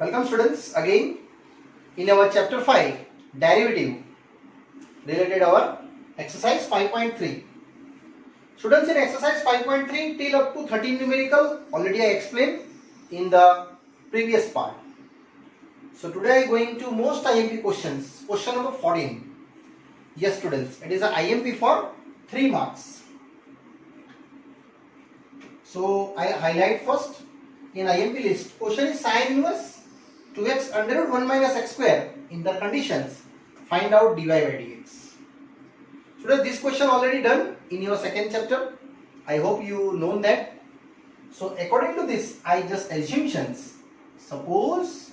Welcome students again in our chapter 5 derivative related our exercise 5.3. Students, in exercise 5.3 till up to 13 numerical already I explained in the previous part. So today I am going to most IMP questions. Question number 14. Yes students, it is an IMP for 3 marks. So I highlight first in IMP list. Question is sin inverse 2x under root 1 minus x square in the conditions. Find out dy by dx. So this question already done in your second chapter. I hope you know that. So according to this, I just assumptions. Suppose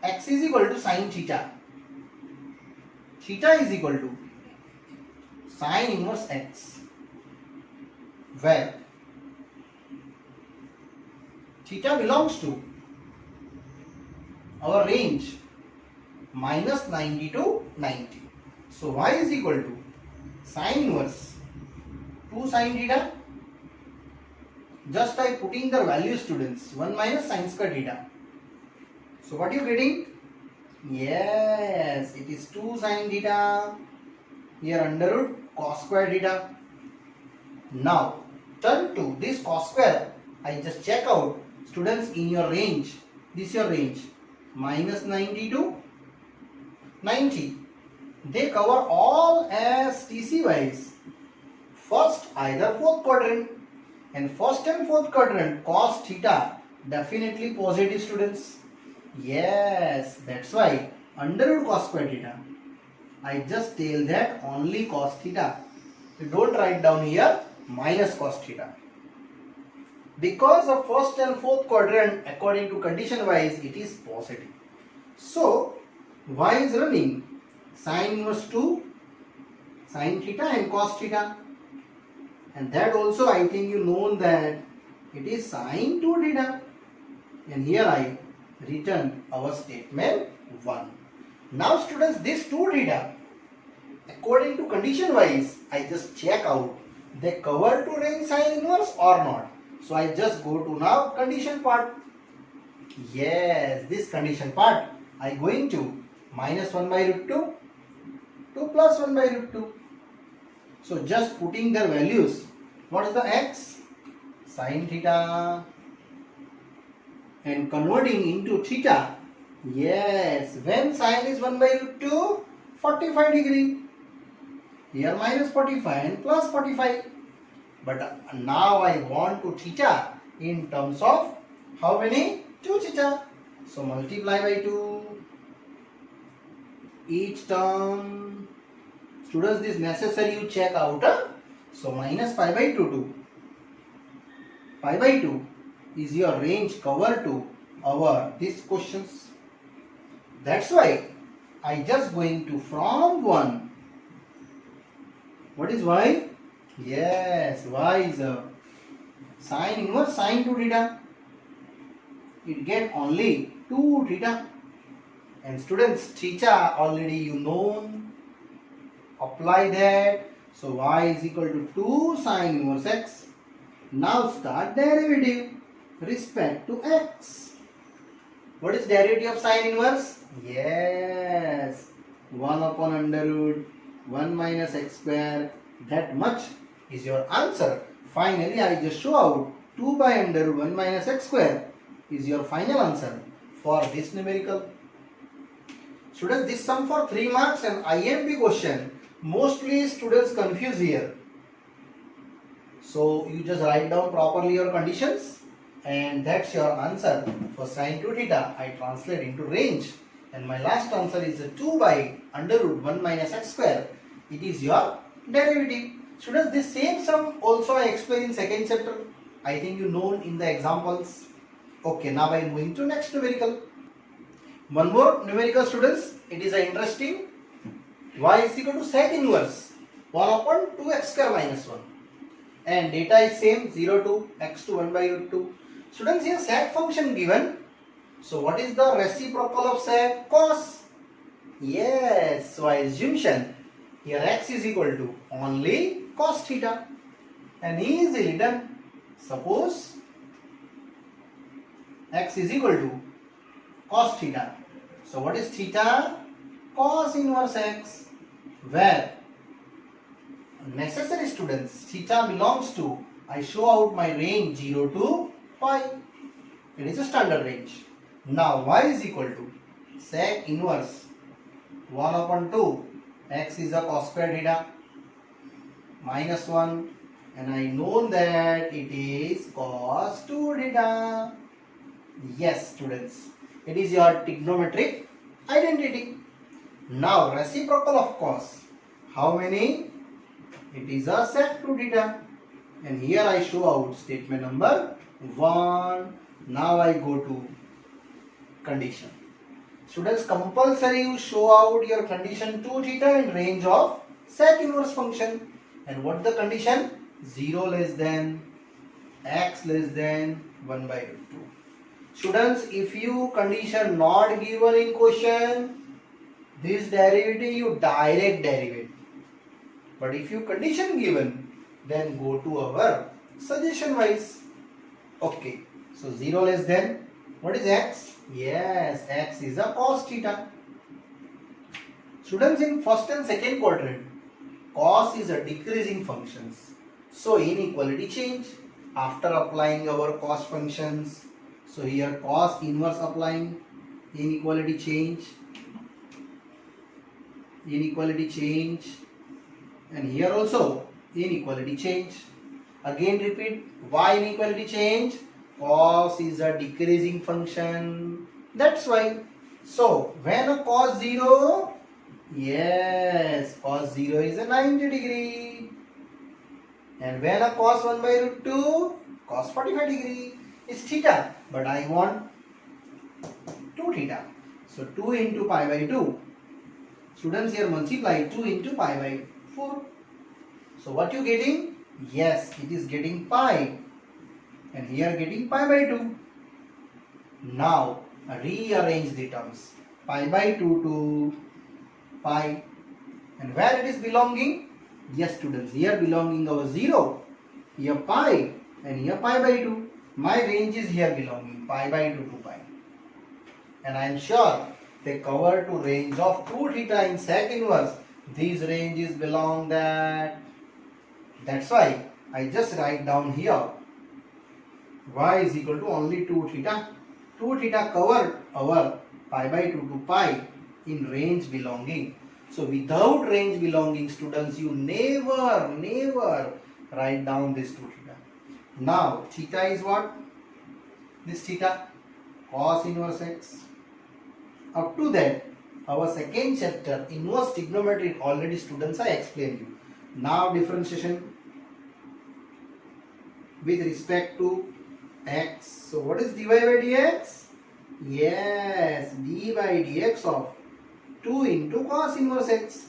x is equal to sin theta. Theta is equal to sin inverse x, where theta belongs to our range minus 90 to 90. So y is equal to sin inverse 2 sin theta. Just by putting the value, students, 1 minus sin square theta. So what are you getting? Yes, it is 2 sin theta. Here under root cos square theta. Now turn to this cos square. I just check out, students, in your range. This is your range minus 90 to 90. They cover all as TC wise. First either fourth quadrant, and first and fourth quadrant cos theta definitely positive, students. Yes, that's why under root cos square theta. I just tell that only cos theta. You don't write down here minus cos theta. Because of first and fourth quadrant, according to condition wise, it is positive. So y is running sin inverse 2 sin theta and cos theta, and that also I think you know that it is sin 2 theta, and here I written our statement 1. Now students, this 2 theta, according to condition wise, I just check out they cover to range sin inverse or not. So I just go to now condition part. Yes, this condition part I going to minus 1 by root 2 to plus 1 by root 2. So just putting their values. What is the x? Sin theta, and converting into theta. Yes, when sin is 1 by root 2, 45 degree. Here minus 45 and plus 45. But now I want to theta in terms of how many? 2 theta. So multiply by 2 each term. Students, this necessary you check out. So minus pi by 2 to pi by 2 is your range cover to our these questions. That's why I just going to from 1. What is y? Yes, y is a sin inverse sin 2 theta. It get only 2 theta. And students, theta already you know. Apply that. So y is equal to 2 sin inverse x. Now start derivative respect to x. What is derivative of sin inverse? Yes, 1 upon under root 1 minus x square. That much is your answer. Finally, I just show out 2 by under root 1 minus x square is your final answer for this numerical. Students, this sum for 3 marks and IMP question. Mostly students confuse here. So you just write down properly your conditions, and that's your answer. For sin 2 theta, I translate into range, and my last answer is 2 by under root 1 minus x square. It is your derivative. Students, this same sum also I explained in second chapter. I think you know in the examples. Okay, now I am moving to next numerical. One more numerical, students. It is interesting. Y is equal to sec inverse 1 upon 2x square minus 1. And data is same, 0 to x to 1 by root 2. Students, here sec function given. So what is the reciprocal of sec? Cos. Yes, so I assumption here x is equal to only cos theta, and easily done. Suppose x is equal to cos theta. So what is theta? Cos inverse x, where necessary students theta belongs to, I show out my range 0 to pi. It is a standard range. Now y is equal to sec inverse 1 upon 2, x is a cos square theta minus 1, and I know that it is cos 2 theta. Yes students, it is your trigonometric identity. Now reciprocal of cos, how many? It is a sec 2 theta, and here I show out statement number 1. Now I go to condition. Students, compulsory you show out your condition 2 theta in range of sec inverse function. And what the condition? 0 less than x less than 1 by root 2. Students, if you condition not given in question, this derivative you direct derivative. But if you condition given, then go to our suggestion wise. Okay, so 0 less than, what is x? Yes, x is a cos theta. Students, in first and second quadrant, cos is a decreasing functions. So inequality change after applying our cos functions. So here cos inverse applying, inequality change, and here also inequality change. Again repeat, why inequality change? Cos is a decreasing function, that's why. So when a cos 0, yes, cos 0 is a 90 degree, and when a cos 1 by root 2, cos 45 degree is theta, but I want 2 theta. So 2 into pi by 2. Students, here multiply 2 into pi by 4. So what you getting? Yes, it is getting pi, and here getting pi by 2. Now rearrange the terms. Pi by 2 to pi, and where it is belonging? Yes students, here belonging our 0, here pi, and here pi by 2. My range is here belonging pi by 2 to pi, and I am sure they cover to range of 2 theta in sec inverse. These ranges belong that. That's why I just write down here y is equal to only 2 theta. 2 theta cover our pi by 2 to pi in range belonging. So without range belonging, students, you never write down this 2 theta. Now theta is what? This theta, cos inverse x. Up to that, our second chapter, inverse trigonometry, already students I explained you. Now differentiation with respect to x. So what is dy by dx? Yes, d by dx of 2 into cos inverse x.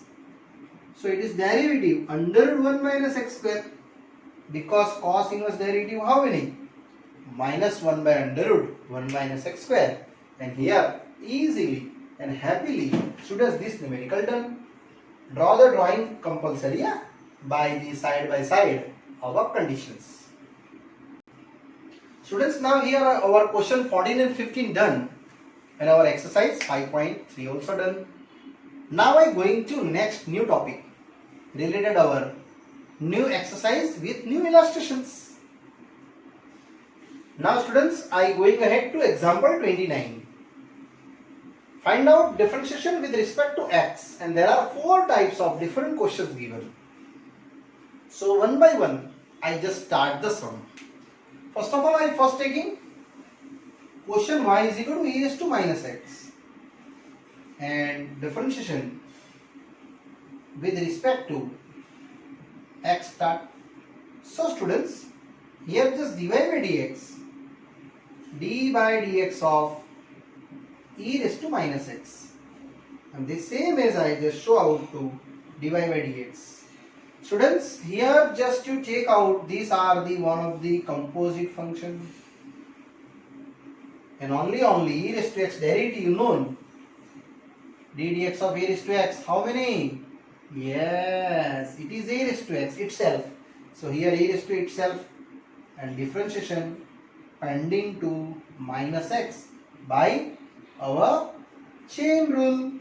So it is derivative under root 1 minus x square, because cos inverse derivative how many? Minus 1 by under root 1 minus x square. And here easily and happily students this numerical done. Draw the drawing compulsory, yeah? By the side by side our conditions. Students, now here are our question 14 and 15 done, and our exercise 5.3 also done. Now I going to next new topic related our new exercise with new illustrations. Now students, I going ahead to example 29. Find out differentiation with respect to x, and there are 4 types of different questions given. So one by one I just start the sum. First of all, I am first taking question y is equal to e raised to minus x, and differentiation with respect to x start. So students, here just dy by dx, d by dx of e raised to minus x, and the same as I just show out to dy by dx. Students, here just you take out, these are the one of the composite function, and only e raised to x derivative known, d dx of a raised to x, how many? Yes, it is a raised to x itself. So here a raised to itself, and differentiation pending to minus x by our chain rule.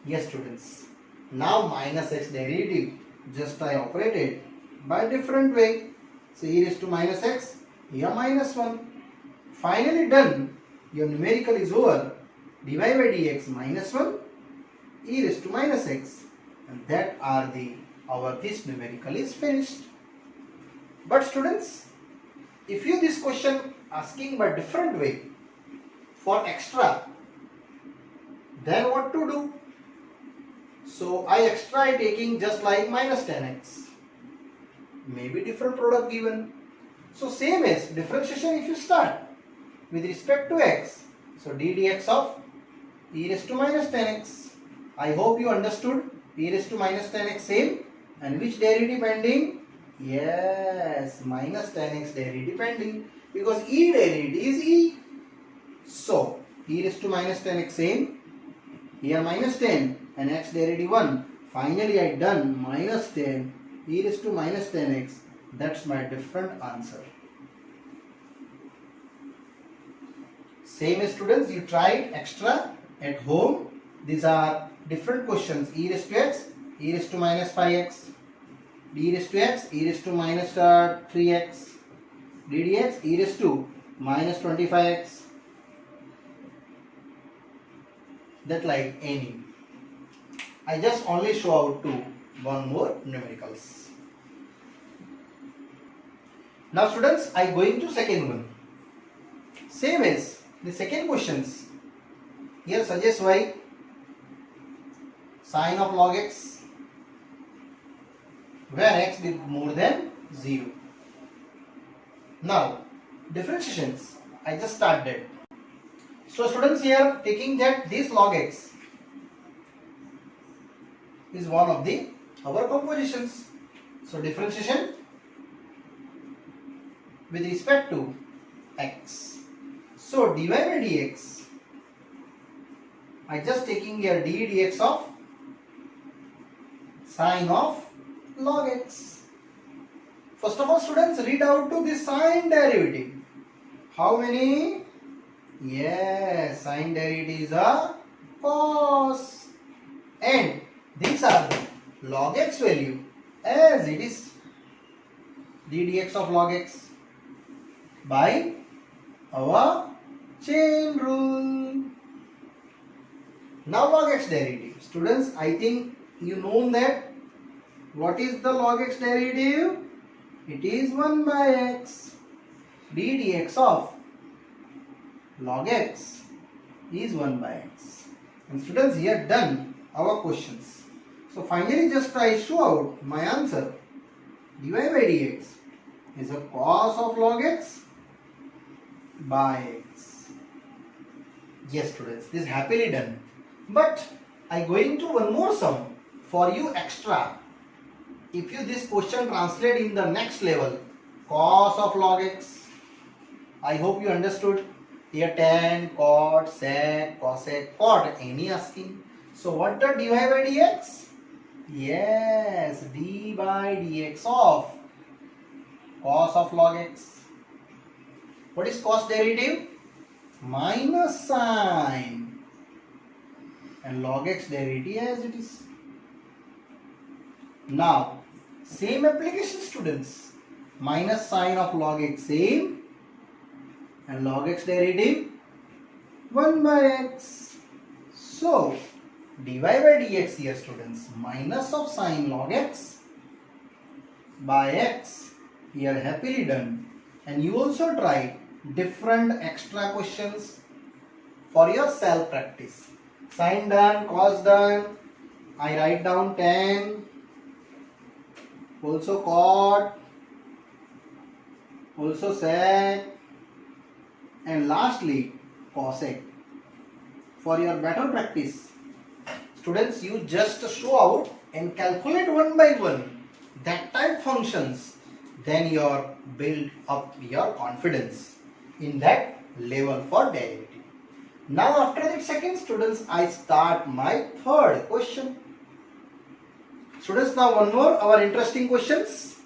Yes students, now minus x derivative just I operated by different way. So e raised to minus x, here minus 1. Finally done, your numerical is over. dy by dx minus 1 e raised to minus x, and that are this numerical is finished. But students, if you this question asking by different way for extra, then what to do? So I extra taking just like minus 10x, maybe different product given. So same as differentiation, if you start with respect to x, so d dx of e raised to minus 10x. I hope you understood. E raised to minus 10x same, and which derivative pending? Yes, minus 10x derivative pending, because e derivative is e. So e raised to minus 10x same, here minus 10 and x derivative 1. Finally I done minus 10 e raised to minus 10x. That's my different answer. Same as students, you tried extra at home. These are different questions. E raised to x, e raised to minus 5x, d raised to x, e raised to minus 3x, d dx, e raised to minus 25x. That like any. I just only show out one more numericals. Now students, I going to second one. Same as the second questions. Here suggest y sine of log x where x is more than 0. Now differentiations, I just started. So students, here taking that this log x is one of our compositions. So differentiation with respect to x. So dy by dx, I just taking here d dx of sine of log x. First of all students, read out to the sine derivative. How many? Yes, sine derivative is a cos, and these are the log x value as it is d dx of log x by our chain rule. Now log x derivative. Students, I think you know that what is the log x derivative? It is 1 by x. d dx of log x is 1 by x. And students, here done our questions. So finally just I show out my answer. dy by dx is a cos of log x by x. Yes students, this is happily done. But I going to one more sum for you extra. If you this question translate in the next level, cos of log x, I hope you understood. Here tan, cot, sec, cosec, cot, any asking. So what the dy by dx? Yes, d by dx of cos of log x. What is cos derivative? Minus sine, and log x derivative as it is. Now same application students, minus sine of log x same, and log x derivative 1 by x. So dy by dx here students, minus of sine log x by x, here happily done. And you also try different extra questions for your self practice. Sine done, cos done, I write down tan, also cot, also sec, and lastly cosec. For your better practice, students, you just show out and calculate one by one that type functions, then you build up your confidence in that level for derivative. Now after that second students, I start my third question. Students, now one more our interesting questions.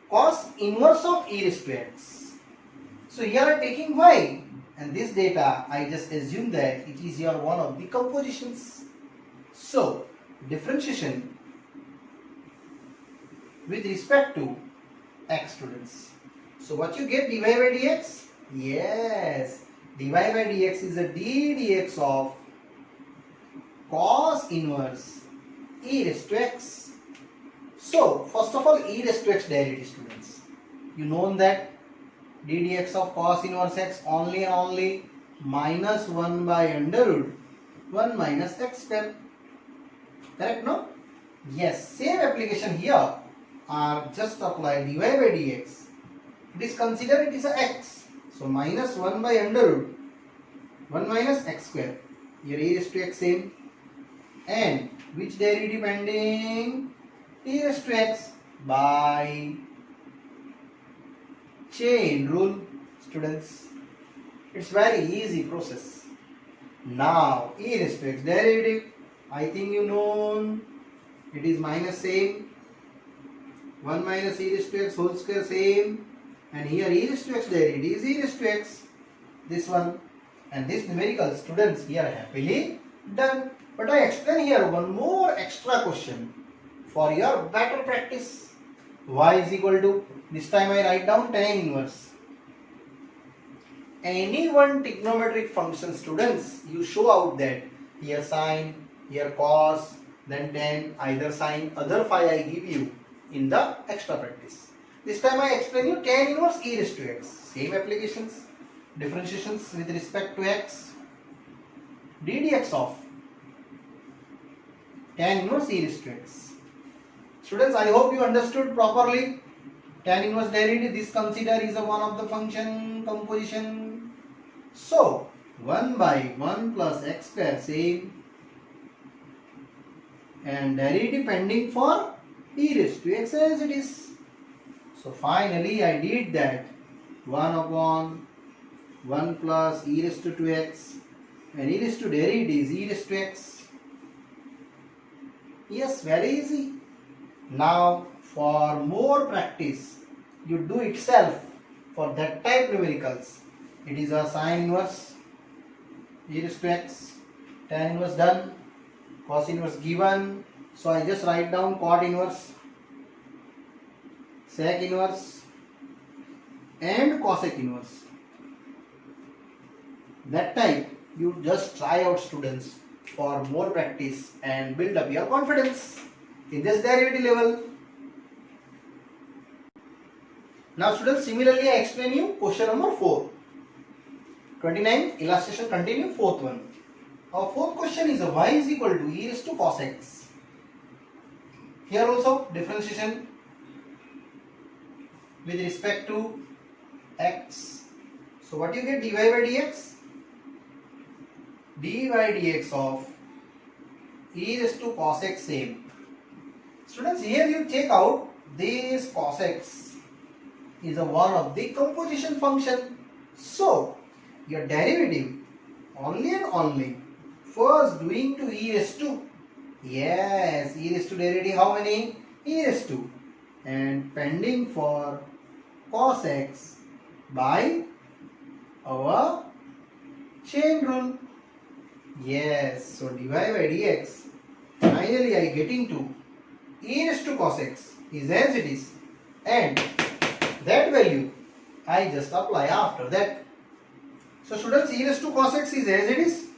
Cos inverse of e raised to x. So here I am taking y, and this data I just assume that it is your one of the compositions. So differentiation with respect to x, students. So what you get, dy by dx? Yes, dy by dx is a d dx of cos inverse e raised to x. So first of all, e raised to x derivative, students. You know that d dx of cos inverse x only and only minus 1 by under root 1 minus x square. Correct, no? Yes, same application here. Just apply dy by dx. It is considered it is a x. So minus 1 by under root 1 minus x square. Here e raised to x same. And which derivative pending? E raised to x by chain rule, students. It's very easy process. Now e raised to x derivative, I think you know it is minus same, 1 minus e raised to x whole square same, and here e raised to x derivative is e raised to x, this one, and this numerical, students, here happily done. But I explain here one more extra question for your better practice. Y is equal to, this time I write down tan inverse. Any one trigonometric function, students, you show out that here sine, here cos, then tan, either sine, other phi I give you in the extra practice. This time I explain you tan inverse e raised to x. Same applications, differentiations with respect to x, d dx of tan inverse e raised to x. Students, I hope you understood properly. Tan inverse derivative, this consider is a one of the function composition. So 1 by 1 plus x square same, and derivative pending for e raised to x as it is. So finally I did that 1 upon 1 plus e raised to 2x, and e raised to derivative is e raised to x. Yes, very easy. Now for more practice, you do itself for that type numericals. It is a sine inverse e raised to x, tan inverse done, cos inverse given. So I just write down cot inverse, sec inverse, and cosec inverse. That type you just try out, students, for more practice and build up your confidence in this derivative level. Now students, similarly I explain you question number 4. 29 illustration continue, fourth one. Our fourth question is y is equal to e raised to cos x. Here also differentiation with respect to x. So what you get, dy by dx? d by dx of e raised to cos x same. Students, here you take out this cos x is a one of the composition function. So your derivative only and only first doing to e raised to, yes, e raised to derivative how many? E raised to, and pending for cos x by our chain rule. Yes, so dy by dx, finally I getting to e raised to cos x is as it is, and that value I just apply after that. So students, e raised to cos x is as it is,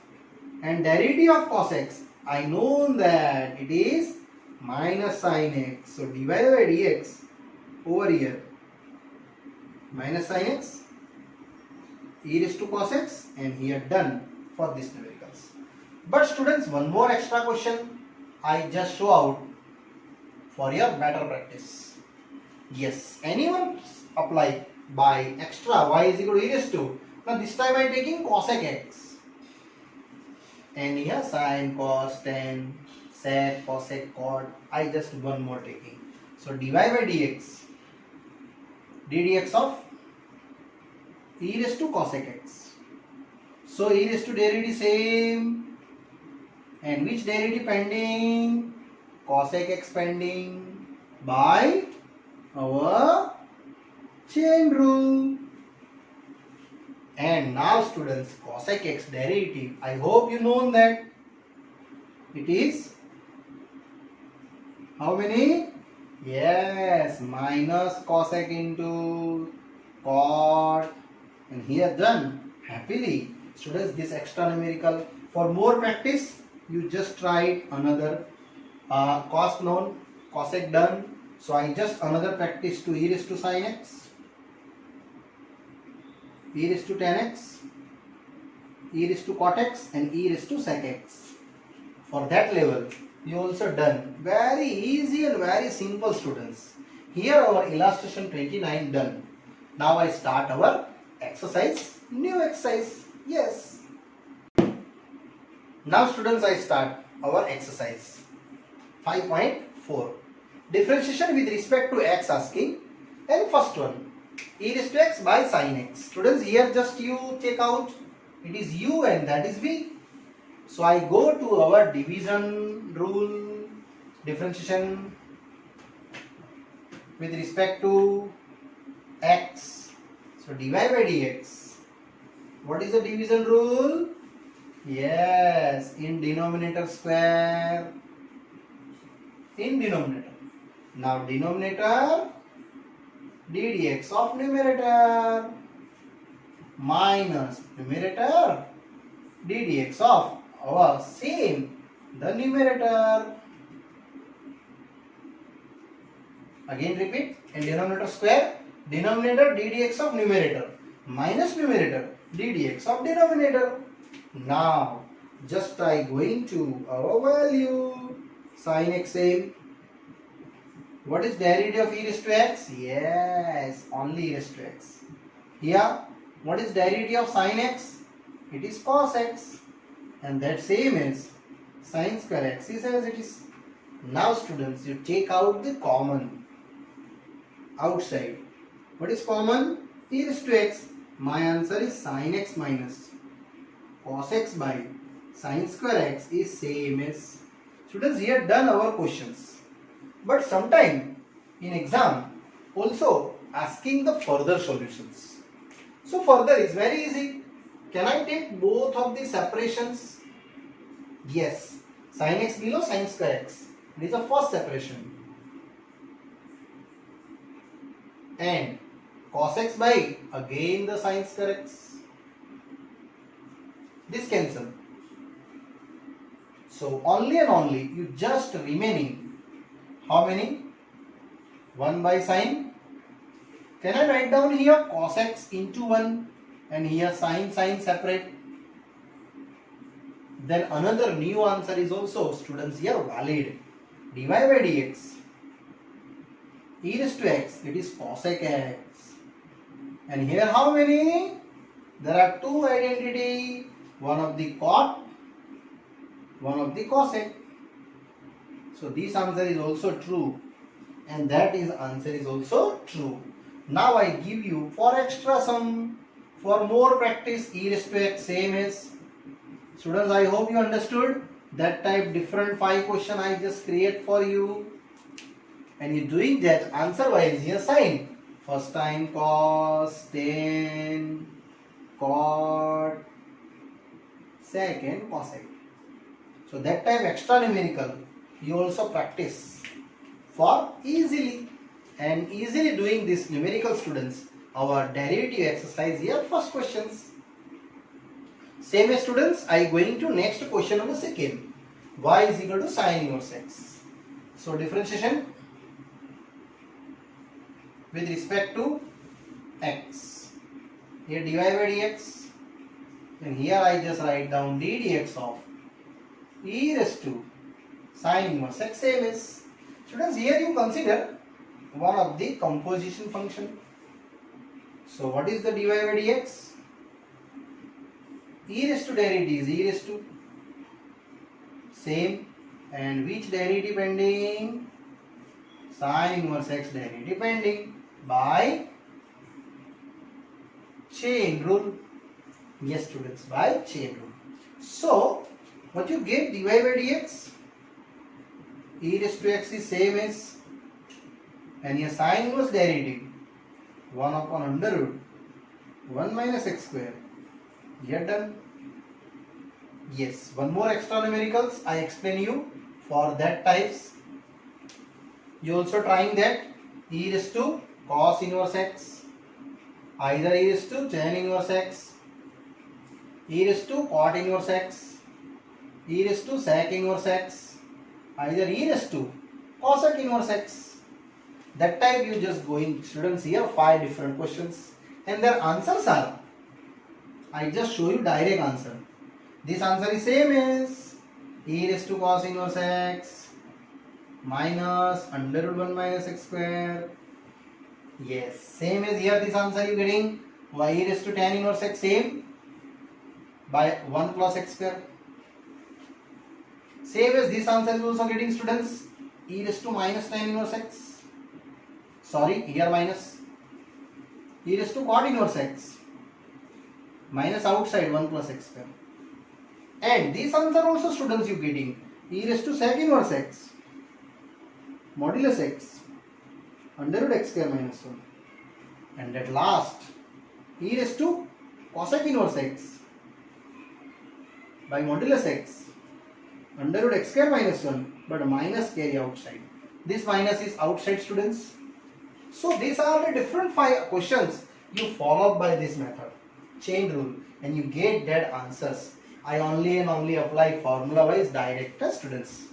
and derivative of cos x, I know that it is minus sin x. So dy by dx over here minus sin x, e raised to cos x, and here done for this numericals. But students, one more extra question I just show out for your better practice. Yes, anyone apply by extra y is equal to e raised to. Now this time I am taking cosec x, and here sin, cos, tan, sec, cosec, cot. I just one more taking. So dy by dx, ddx of e raised to cosec x. So e raised to derivative same, and which derivative pending? Cosec x pending by our chain rule. And now students, cosec x derivative, I hope you know that it is how many? Yes, minus cosec into cot, and here done happily. Students, this extra numerical, for more practice you just try another cos known, cosec done. So I just another practice to e raised to sin x, e raised to tan x, e raised to cot x, and e raised to sec x. For that level you also done. Very easy and very simple, students. Here our illustration 29 done. Now I start our exercise, new exercise. Yes. Now students, I start our exercise 5.4. Differentiation with respect to x asking. And first one, e raised to x by sin x. Students, here just you take out, it is u and that is v. So I go to our division rule, differentiation with respect to x. So dy by dx. What is the division rule? Yes, in denominator square. In denominator. Now denominator d dx of numerator minus numerator d dx of our same the numerator. Again repeat, in denominator square, denominator d dx of numerator minus numerator d dx of denominator. Now just try going to our value sin x same. What is derivative of e raised to x? Yes, only e raised to x. Here, what is derivative of sin x? It is cos x. And that same is sin square x is as it is. Now students, you take out the common outside. What is common? E raised to x. My answer is sin x minus cos x by sin square x is same as. Students, here done our questions. But sometime in exam also asking the further solutions. So further is very easy. Can I take both of the separations? Yes. Sin x below sin square x. It is the first separation. And cos x by again the sin square x. This cancel. So only and only you just remaining how many? 1 by sin. Can I write down here cos x into 1 and here sin separate? Then another new answer is also, students, here valid. dy by dx e raised to x, it is cosec x. And here how many? There are two identity, one of the cot, one of the cosec. So this answer is also true, and that is answer is also true. Now I give you for extra sum, for more practice, e raised to x same as. Students, I hope you understood that type different 5 question I just create for you, and you doing that answer wise here sign. First time cos, then cot, second cosec. So that time extra numerical you also practice for easily, and easily doing this numerical, students, our derivative exercise here first questions. Same as students, I going to next question number second. Y is equal to sin inverse x. So differentiation with respect to x. Here dy by dx, and here I just write down d dx of e raised to sin inverse x same is. Students, here you consider one of the composition function. So what is the dy by dx? E raised to derivative is e raised to same, and which derivative pending? Sin inverse x derivative pending by chain rule. Yes students, by chain rule. So what you get dy by dx? E raised to x is same as, and your sin inverse derivative 1 upon under root 1 minus x square We are done. Yes, one more extra numericals I explain you for that types. You also trying that e raised to cos inverse x, either e raised to tan inverse x, e raised to cot inverse x, e raised to sec inverse x, either e raised to cosec inverse x. That type you just going, students, here 5 different questions and their answers are, I just show you direct answer. This answer is same as e raised to cos inverse x minus under root 1 minus x square. Yes, same as here this answer you getting y e raised to tan inverse x, same by 1 plus x square. Same as this answer is also getting, students, e raised to minus tan inverse x. Sorry, here minus e raised to cot inverse x minus outside 1 plus x square. And this answer also, students, you getting e raised to sec inverse x modulus x under root x square minus 1. And at last e raised to cosec inverse x by modulus x under root x square minus 1, but minus carry outside. This minus is outside, students. So these are the different 5 questions you follow by this method, chain rule, and you get that answers. I only and only apply formula wise direct test, students.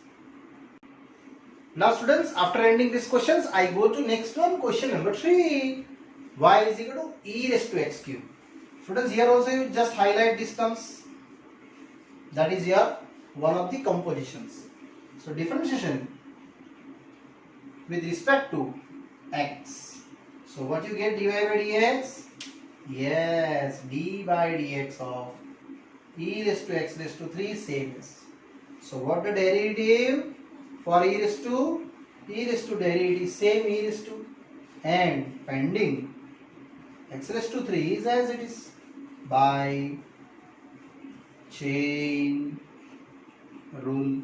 Now students, after ending these questions, I go to next one, question number 3. Y is equal to e raised to x cube. Students, here also you just highlight these terms. That is here one of the compositions. So differentiation with respect to x. So what you get, dy by dx? Yes, d by dx of e raised to x raised to 3, same as. So what the derivative for e raised to derivative same e raised to, and pending x raised to 3 is as it is by chain rule.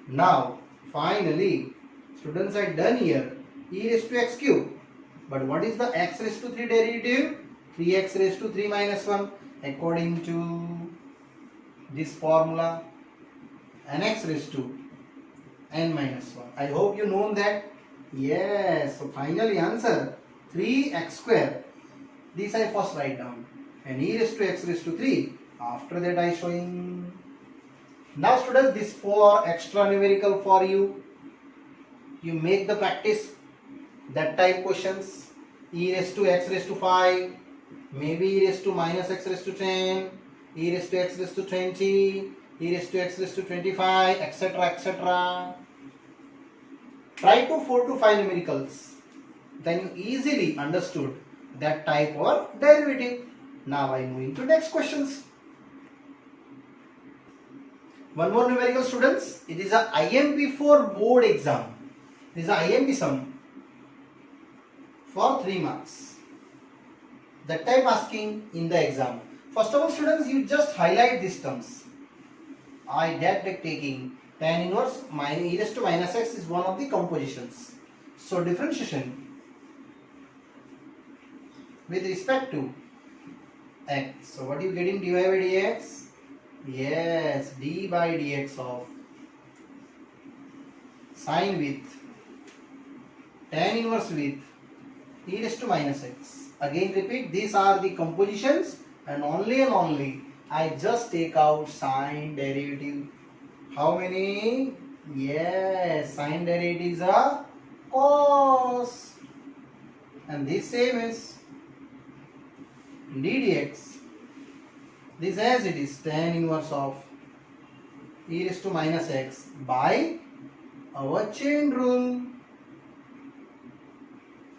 Now finally, students, are done here e raised to x cube. But what is the x raised to 3 derivative? 3x raised to 3 minus 1 according to this formula, and x raised to n minus 1. I hope you know that. Yes, so finally answer 3x square. This I first write down, and e raised to x raised to 3. After that I showing. Now students, this 4 extra numerical for you. You make the practice that type questions. E raised to x raised to 5, maybe e raised to minus x raised to 10, e raised to x raised to 20, e raised to x raised to 25, etc., etc. Try to 4 to 5 numericals. Then you easily understood that type or derivative. Now I move into next questions. One more numerical, students. It is a IMP4 board exam. This is a IMP sum for 3 marks. That type asking in the exam. First of all, students, you just highlight these terms. I that taking tan inverse minus e raised to minus x is one of the compositions. So differentiation with respect to x. So what you getting, dy by dx? Yes, d by dx of sine with tan inverse with e raised to minus x. Again repeat, these are the compositions, and only I just take out sine derivative. How many? Yes, sine derivative is a cos, and this same is d dx. This as it is tan inverse of e raised to minus x by our chain rule.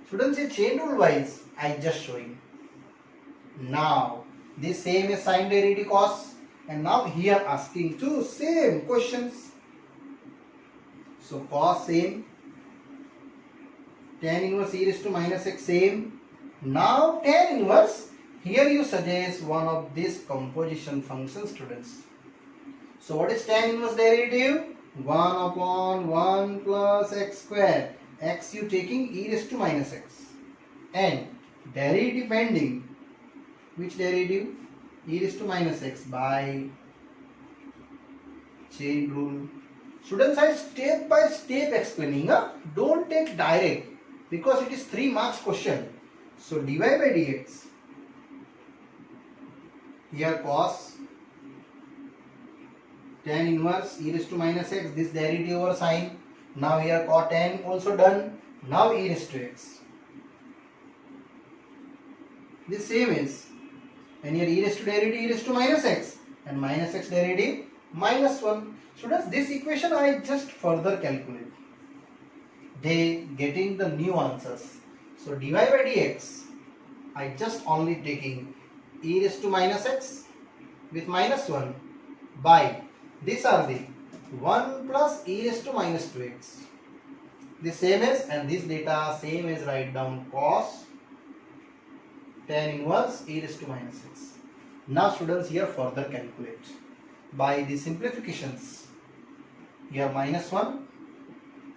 Students, a chain rule wise I just showing. Now this same is sine derivative cos, and now here asking two same questions. So cos same, tan inverse e raised to minus x same. Now tan inverse, here you suggest one of these composition functions, students. So what is tan inverse derivative? 1 upon 1 plus x square. X you taking e raised to minus x, and derivative pending which derivative? e raised to minus x by chain rule. Students, I step by step explaining. Don't take direct because it is 3 marks question. So dy by dx. Here cos tan inverse e raised to minus x. This derivative over sine. Now here cot tan also done. Now e raised to x. This same is, and here e raised to derivative e raised to minus x and minus x derivative minus 1. Students, this equation I just further calculate. They getting the new answers. So dy by dx, I just only taking e raised to minus x with minus 1 by, these are the 1 plus e raised to minus 2x. The same as, and this data same as, write down cos tan inverse e raised to minus x. Now students, here further calculate by the simplifications. Here minus 1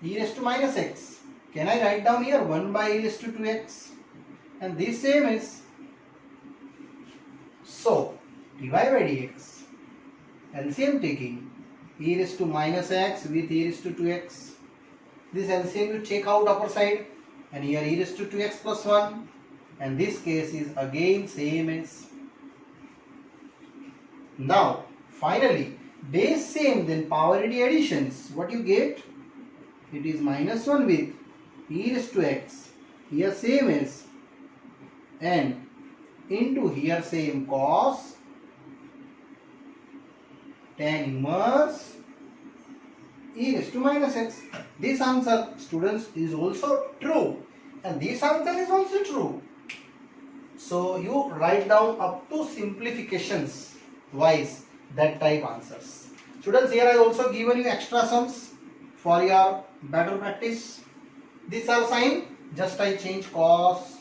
e raised to minus x. Can I write down here 1 by e raised to 2x? And this same is, so dy by dx, LCM taking e raised to minus x with e raised to 2x. This LCM you take out upper side, and here e raised to 2x plus 1, and this case is again same as. Now finally base same, then power additions. What you get? It is minus 1 with e raised to x. Here same is, and into here same cos tan inverse e raised to minus x. This answer, students, is also true, and this answer is also true. So you write down up to simplifications wise that type answers. Students, here I also given you extra sums for your better practice. These are sign, just I change cos,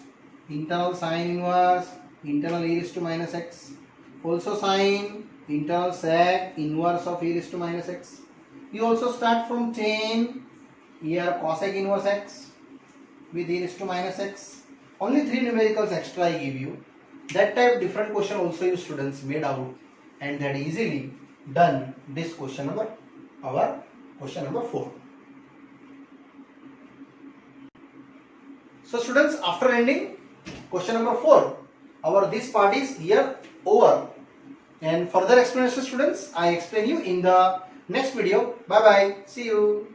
internal sine inverse, internal e raised to minus x, also sine, internal sec inverse of e raised to minus x. You also start from tan, here cosec inverse x with e raised to minus x. Only 3 numericals extra I give you. That type different question also you students made out, and that easily done this question number, our question number 4. So students, after ending question number 4, our this part is here over, and further explanation students I explain you in the next video. Bye bye, see you.